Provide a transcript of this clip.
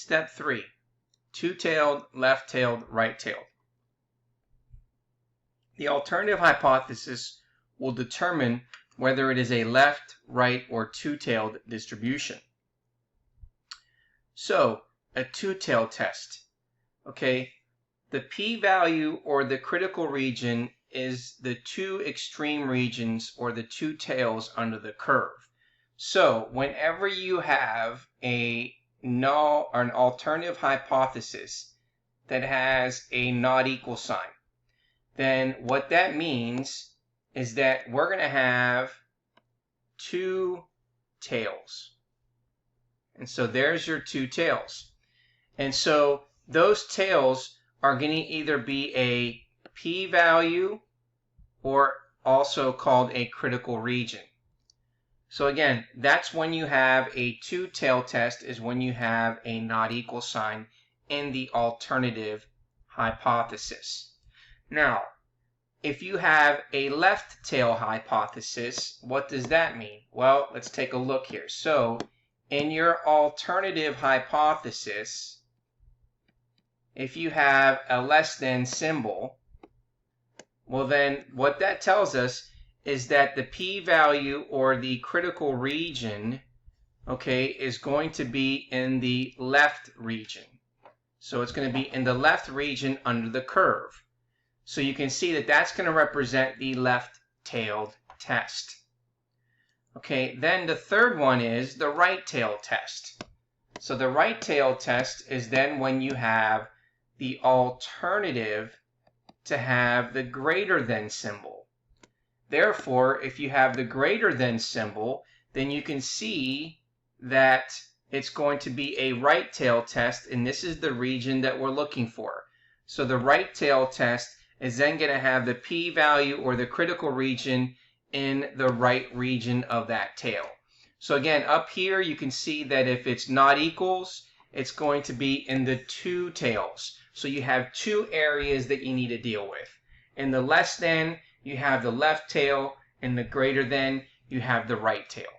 Step 3, two-tailed, left-tailed, right-tailed. The alternative hypothesis will determine whether it is a left, right, or two-tailed distribution. So, a two-tailed test. Okay, the p-value or the critical region is the two extreme regions or the two tails under the curve. So, whenever you have a null or an alternative hypothesis that has a not equal sign, then what that means is that we're going to have two tails. And so there's your two tails. And so those tails are going to either be a p-value or also called a critical region. So again, that's when you have a two-tailed test, is when you have a not equal sign in the alternative hypothesis. Now, if you have a left tail hypothesis, what does that mean? Well, let's take a look here. So, in your alternative hypothesis, if you have a less than symbol, well then what that tells us is that the p-value or the critical region, okay, is going to be in the left region. So it's going to be in the left region under the curve. So you can see that that's going to represent the left-tailed test. Okay, then the third one is the right-tailed test. So the right-tailed test is then when you have the alternative to have the greater than symbol. Therefore, if you have the greater than symbol, then you can see that it's going to be a right-tailed test, and this is the region that we're looking for. So the right-tailed test is then going to have the p-value or the critical region in the right region of that tail. So again, up here you can see that if it's not equals, it's going to be in the two tails. So you have two areas that you need to deal with. In the less than, you have the left tail. In the greater than, you have the right tail.